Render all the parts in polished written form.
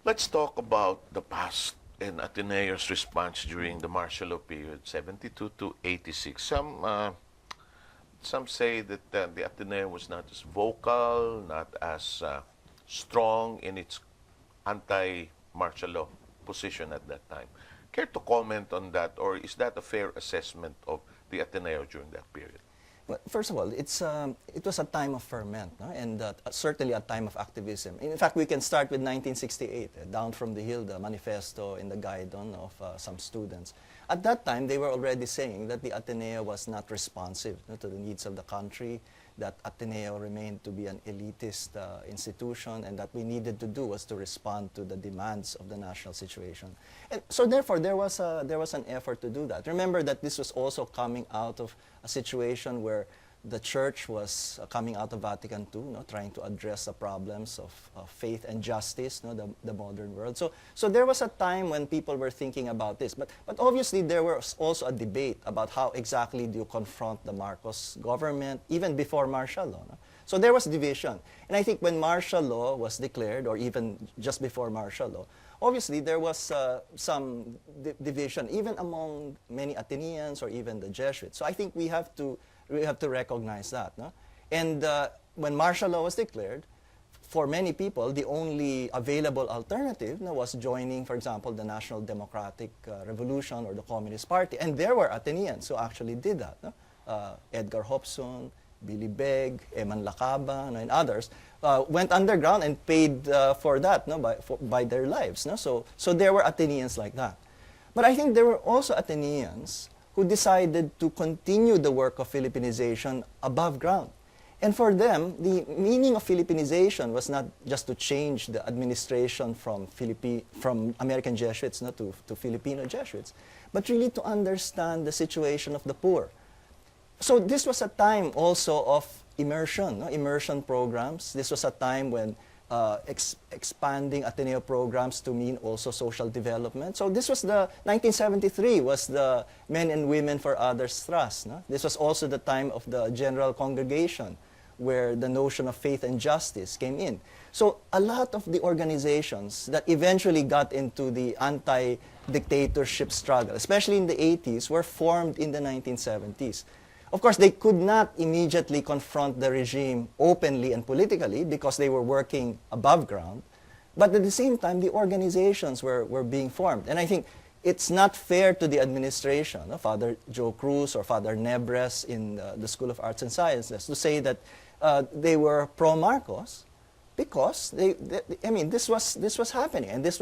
Let's talk about the past and Ateneo's response during the martial law period, 72 to 86. Some say that the Ateneo was not as vocal, not as strong in its anti-martial law position at that time. Care to comment on that, or is that a fair assessment of the Ateneo during that period? Well, first of all, it was a time of ferment, no? And certainly a time of activism. In fact, we can start with 1968, Down from the Hill, the manifesto and the guidon of some students. At that time, they were already saying that the Ateneo was not responsive, no, to the needs of the country, that Ateneo remained to be an elitist institution, and that we needed to do was to respond to the demands of the national situation. And so therefore, there was an effort to do that. Remember that this was also coming out of a situation where the church was coming out of Vatican II, no, trying to address the problems of faith and justice, no, the modern world. So there was a time when people were thinking about this. But obviously there was also a debate about how exactly do you confront the Marcos government, even before martial law. No? So there was division. And I think when martial law was declared, or even just before martial law, obviously there was some division, even among many Ateneans or even the Jesuits. So I think we have to recognize that. No? And when martial law was declared, for many people, the only available alternative, no, was joining, for example, the National Democratic Revolution or the Communist Party. And there were Ateneans who actually did that. No? Edgar Hobson, Billy Begg, Eman Lacaba, no, and others went underground and paid for that, no, by their lives. No? So there were Ateneans like that. But I think there were also Ateneans who decided to continue the work of Philippinization above ground. And for them, the meaning of Philippinization was not just to change the administration from American Jesuits, no, to Filipino Jesuits, but really to understand the situation of the poor. So this was a time also of immersion, no, immersion programs. This was a time when expanding Ateneo programs to mean also social development. So this was 1973 was the Men and Women for Others Trust. No? This was also the time of the General Congregation, where the notion of faith and justice came in. So a lot of the organizations that eventually got into the anti-dictatorship struggle, especially in the 80s, were formed in the 1970s. Of course, they could not immediately confront the regime openly and politically because they were working above ground. But at the same time, the organizations were being formed. And I think it's not fair to the administration, no? Father Joe Cruz or Father Nebres in the School of Arts and Sciences, to say that they were pro-Marcos because this was happening. And this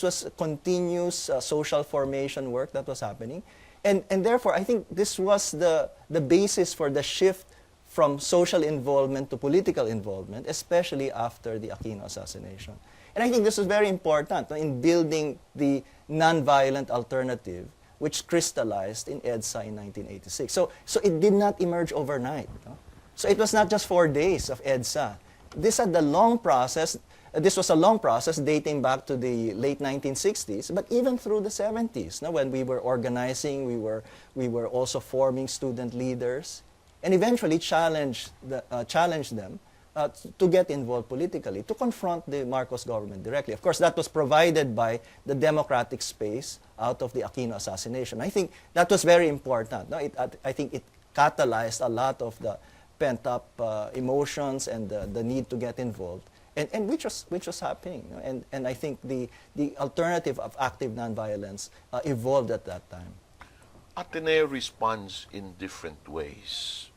was continuous social formation work that was happening. And therefore, I think this was the basis for the shift from social involvement to political involvement, especially after the Aquino assassination. And I think this is very important, no, in building the nonviolent alternative, which crystallized in EDSA in 1986. So it did not emerge overnight. No? So it was not just 4 days of EDSA. This was a long process dating back to the late 1960s, but even through the 70s, no, when we were organizing, we were also forming student leaders, and eventually challenged them to get involved politically, to confront the Marcos government directly. Of course, that was provided by the democratic space out of the Aquino assassination. I think that was very important. No? I think it catalyzed a lot of the pent-up emotions and the need to get involved. And which was happening, you know? And I think the alternative of active nonviolence evolved at that time. Ateneo responds in different ways,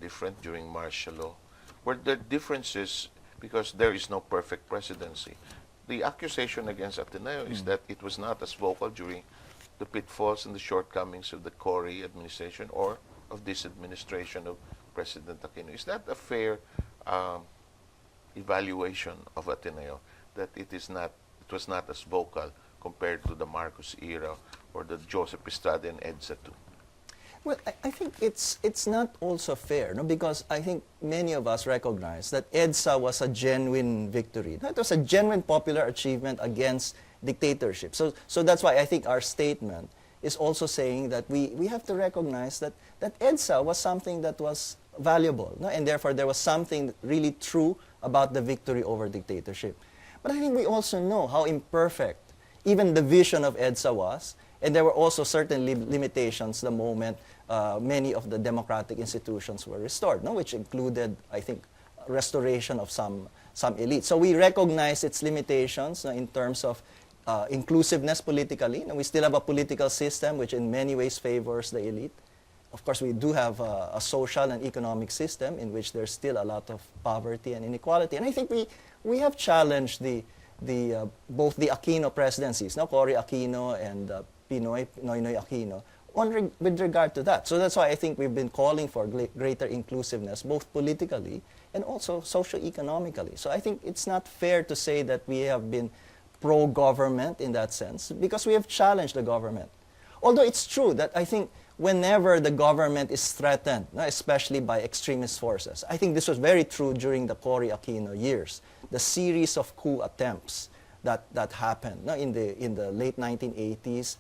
different during martial law, where the differences, because there is no perfect presidency. The accusation against Ateneo is that it was not as vocal during the pitfalls and the shortcomings of the Cory administration or of this administration of President Aquino. Is that a fair evaluation of Ateneo, that it was not as vocal compared to the Marcos era or the Joseph Estrada and EDSA too? Well, I think it's not also fair, no? Because I think many of us recognize that EDSA was a genuine victory. It was a genuine popular achievement against dictatorship. So that's why I think our statement is also saying that we have to recognize that EDSA was something that was valuable, no? And therefore there was something really true about the victory over dictatorship. But I think we also know how imperfect even the vision of EDSA was, and there were also certain limitations the moment many of the democratic institutions were restored, no? Which included, I think, restoration of some elite. So we recognize its limitations in terms of inclusiveness politically. We still have a political system which in many ways favors the elite. Of course, we do have a social and economic system in which there's still a lot of poverty and inequality. And I think we have challenged both the Aquino presidencies, no? Cory Aquino and Noynoy Aquino, with regard to that. So that's why I think we've been calling for greater inclusiveness, both politically and also socio-economically. So I think it's not fair to say that we have been pro-government in that sense, because we have challenged the government. Although it's true that I think whenever the government is threatened, especially by extremist forces, I think this was very true during the Cory Aquino years, the series of coup attempts that happened in the late 1980s,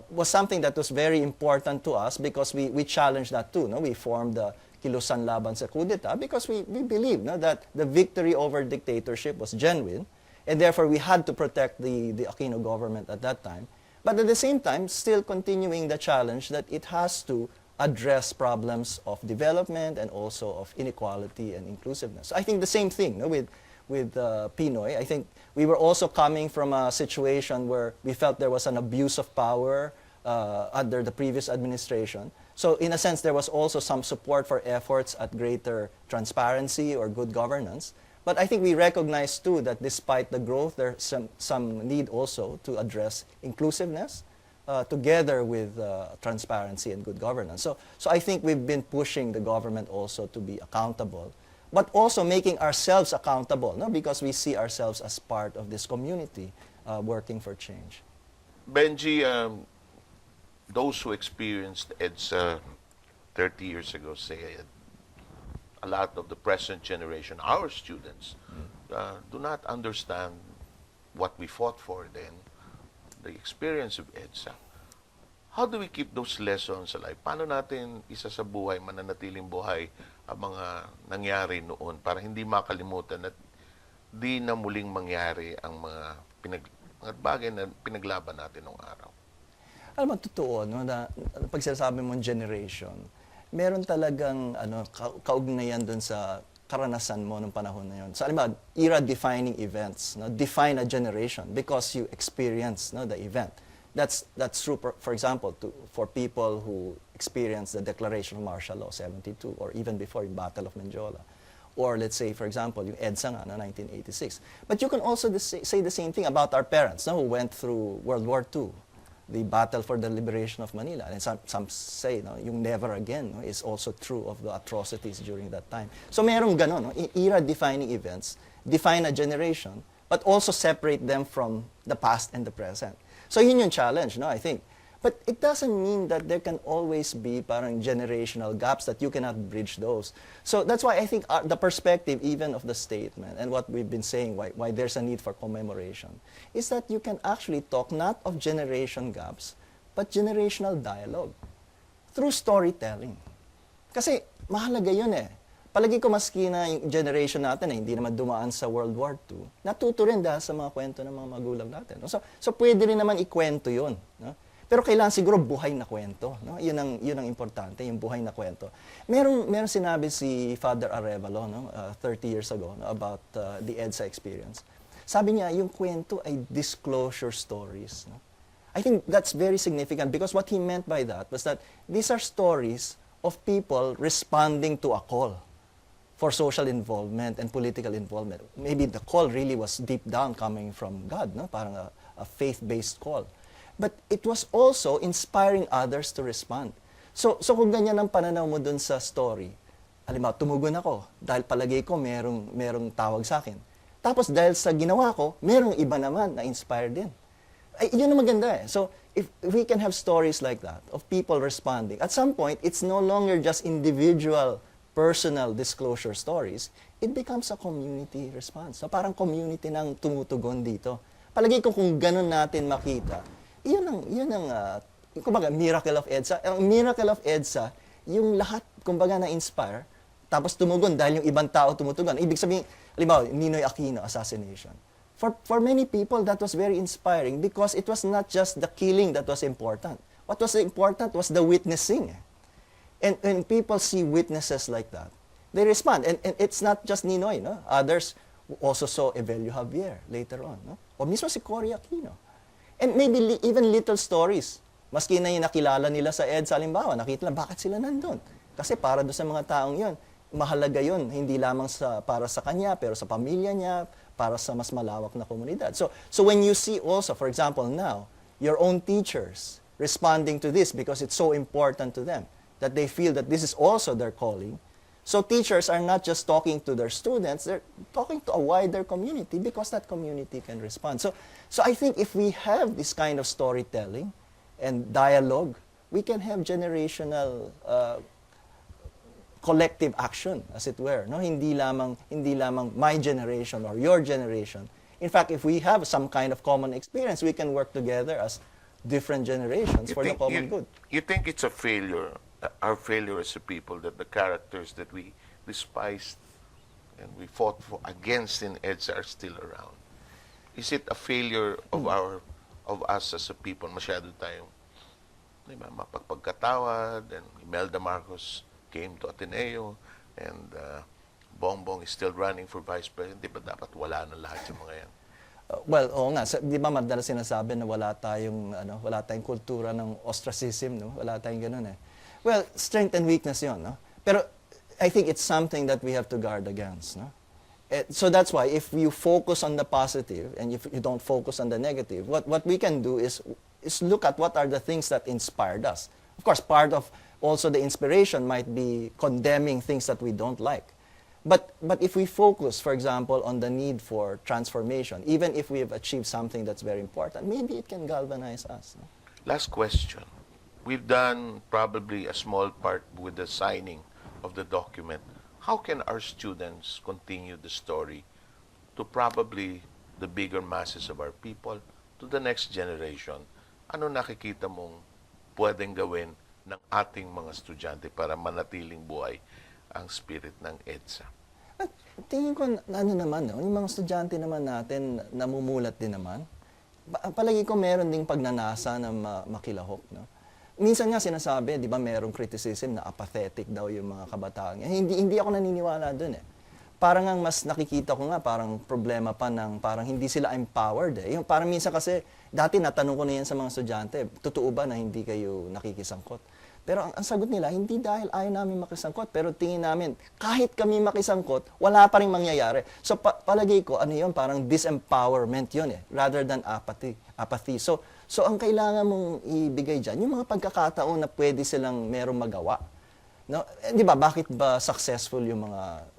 was something that was very important to us because we challenged that too. We formed the Kilusan Laban sa Coup d'etat because we believed that the victory over dictatorship was genuine, and therefore we had to protect the Aquino government at that time. But at the same time, still continuing the challenge that it has to address problems of development and also of inequality and inclusiveness. So I think the same thing with Pinoy. I think we were also coming from a situation where we felt there was an abuse of power under the previous administration. So in a sense, there was also some support for efforts at greater transparency or good governance. But I think we recognize too that despite the growth, there's some need also to address inclusiveness together with transparency and good governance. So I think we've been pushing the government also to be accountable, but also making ourselves accountable, because we see ourselves as part of this community working for change. Benji, those who experienced EDSA 30 years ago say a lot of the present generation, our students, do not understand what we fought for then, the experience of EDSA. How do we keep those lessons alive? Paano natin isa sa buhay, mananatiling buhay ang mga nangyari noon para hindi makalimutan at di na muling mangyari ang mga bagay na pinaglaban natin noong araw? Alam mo, totoo, na pag sinasabi mong generation, meron talagang kaugnayan doon sa karanasan mo ng panahon na yun. So, alam mo, era-defining events, define a generation because you experience the event. That's true, for example, for people who experienced the Declaration of Martial Law, 72, or even before, yung Battle of Menjola. Or let's say, for example, yung EDSA nga, 1986. But you can also say the same thing about our parents who went through World War II, the battle for the liberation of Manila. And some say, yung never again is also true of the atrocities during that time. So merong ganon, era-defining events, define a generation, but also separate them from the past and the present. So yun yung challenge, I think. But it doesn't mean that there can always be parang generational gaps that you cannot bridge those. So that's why I think the perspective even of the statement and what we've been saying, why there's a need for commemoration, is that you can actually talk not of generation gaps, but generational dialogue through storytelling. Kasi mahalaga yun Palagi ko maski na yung generation natin hindi naman dumaan sa World War II, natuto rin dahil sa mga kwento ng mga magulang natin. So pwede rin naman ikwento yun. Pero kailangan siguro buhay na kwento. Yun ang importante, yung buhay na kwento. Meron sinabi si Father Arevalo 30 years ago about the EDSA experience. Sabi niya, yung kwento ay disclosure stories. I think that's very significant because what he meant by that was that these are stories of people responding to a call for social involvement and political involvement. Maybe the call really was deep down coming from God, parang a faith-based call. But it was also inspiring others to respond. So kung ganyan ang pananaw mo dun sa story, halimbawa, tumugon ako dahil palagay ko merong tawag sa akin. Tapos dahil sa ginawa ko, merong iba naman na inspired din. Ay, yun ang maganda So if we can have stories like that of people responding, at some point, it's no longer just individual personal disclosure stories, it becomes a community response. So parang community nang tumutugon dito. Palagi ko kung ganun natin makita, yun ang kumbaga, miracle of EDSA. Ang miracle of EDSA, yung lahat, kumbaga, na-inspire, tapos tumugon dahil yung ibang tao tumutugon. Ibig sabihin, halimbawa, Ninoy Aquino assassination. For many people, that was very inspiring because it was not just the killing that was important. What was important was the witnessing. And when people see witnesses like that, they respond. And it's not just Ninoy, no? Others also saw Evelio Javier later on, no? O mismo si Cory Aquino. And maybe even little stories. Maski na yung nakilala nila sa EDSA, halimbawa, nakita lang, bakit sila nandun? Kasi para doon sa mga taong yun, mahalaga yun, hindi lamang para sa kanya, pero sa pamilya niya, para sa mas malawak na komunidad. So when you see also, for example, now, your own teachers responding to this because it's so important to them, that they feel that this is also their calling. So teachers are not just talking to their students, they're talking to a wider community because that community can respond. So I think if we have this kind of storytelling and dialogue, we can have generational collective action, as it were. No? Hindi lamang my generation or your generation. In fact, if we have some kind of common experience, we can work together as different generations for the common good. You think it's a failure, our failure as a people, that the characters that we despised and we fought against in EDSA are still around? Is it a failure of us as a people? Masyado tayong mapagpagkatawad, and Imelda Marcos came to Ateneo, and Bongbong is still running for vice president. Di ba dapat wala na lahat yung mga yan? Well, oo nga. Di ba madalas sinasabi na wala tayong kultura ng ostracism, no? Wala tayong ganun eh. Well, strength and weakness yun, no? Pero I think it's something that we have to guard against, no? So that's why if you focus on the positive and if you don't focus on the negative, what we can do is look at what are the things that inspired us. Of course, part of also the inspiration might be condemning things that we don't like. But if we focus, for example, on the need for transformation, even if we have achieved something that's very important, maybe it can galvanize us. No? Last question. We've done probably a small part with the signing of the document. How can our students continue the story to probably the bigger masses of our people, to the next generation? Ano nakikita mong pwedeng gawin ng ating mga estudyante para manatiling buhay ang spirit ng EDSA? At tingin ko, naman, no? Yung mga estudyante naman natin, namumulat din naman. Palagi ko meron ding pagnanasa na makilahok. No? Minsan nga sinasabi, di ba, merong criticism na apathetic daw yung mga kabataan. Hindi ako naniniwala dun eh. Parang ang mas nakikita ko nga, parang problema pa ng parang hindi sila empowered eh. Yung parang minsan kasi, dati natanong ko na yan sa mga estudyante, totoo ba na hindi kayo nakikisangkot? Pero ang sagot nila, hindi dahil ayaw namin makisangkot, pero tingin namin, kahit kami makisangkot, wala pa rin mangyayari. So palagay ko, ano yun, parang disempowerment yun eh, rather than apathy. So ang kailangan mong ibigay dyan, yung mga pagkakataon na pwede silang merong magawa. No? Di ba, bakit ba successful yung mga,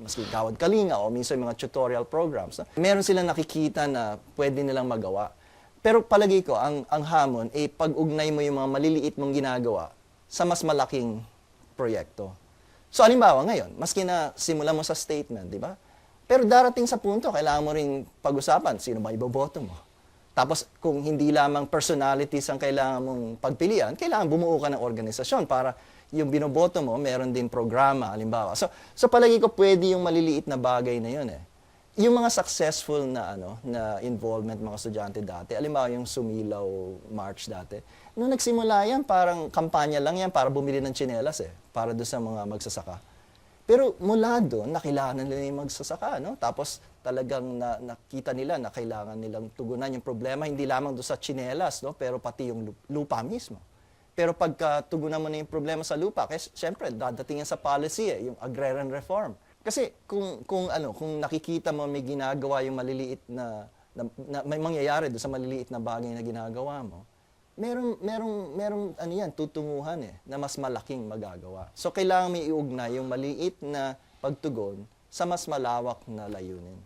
maski Gawad Kalinga o minsan yung mga tutorial programs, no? Meron silang nakikita na pwede nilang magawa. Pero palagi ko, ang hamon, pag-ugnay mo yung mga maliliit mong ginagawa sa mas malaking proyekto. So, halimbawa ngayon, maski na simulan mo sa statement, di ba? Pero darating sa punto, kailangan mo ring pag-usapan, sino ba iboboto mo? Tapos, kung hindi lamang personalities ang kailangan mong pagpilian, kailangan bumuo ka ng organisasyon para yung binoboto mo, meron din programa, halimbawa. So palagi ko pwede yung maliliit na bagay na yun eh. Yung mga successful na involvement mga estudyante dati, halimbawa yung Sumilaw March dati, nung nagsimula yan, parang kampanya lang yan para bumili ng tsinelas eh, para doon sa mga magsasaka. Pero mula doon, nakilala nila yung magsasaka, no? Tapos talagang nakita nila na kailangan nilang tugunan yung problema, hindi lamang doon sa tsinelas, no? Pero pati yung lupa mismo. Pero pagka tugunan mo na yung problema sa lupa, kasi siyempre, dadating yan sa policy eh, yung agrarian reform. Kasi kung nakikita mo may ginagawa yung maliliit na may mangyayari doon sa maliliit na bagay na ginagawa mo, merong tutunguhan eh, na mas malaking magagawa. So kailangan may iugnay yung maliit na pagtugon sa mas malawak na layunin.